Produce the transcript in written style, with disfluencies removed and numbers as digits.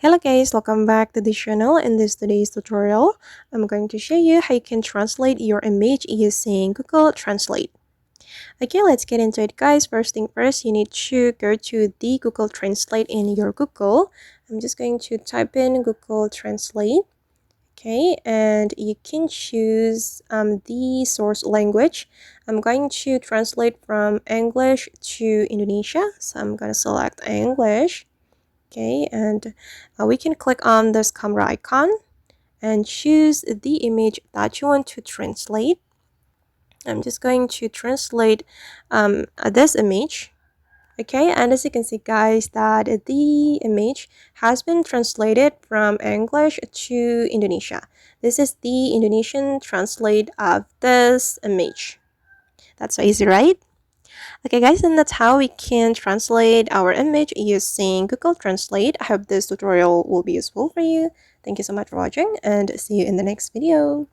Hello guys, welcome back to the channel. In today's tutorial, I'm going to show you how you can translate your image using Google Translate. Okay, let's get into it guys. First thing first, you need to go to the Google Translate in your Google. I'm just going to type in Google Translate. Okay, and you can choose the source language. I'm going to translate from English to Indonesia. So I'm going to select English. Okay, and we can click on this camera icon and choose the image that you want to translate. I'm just going to translate this image. Okay, and as you can see guys that the image has been translated from English to Indonesia. This is the Indonesian translate of this image. That's so easy, right? Okay guys, and that's how we can translate our image using Google Translate. I hope this tutorial will be useful for you. Thank you so much for watching and see you in the next video.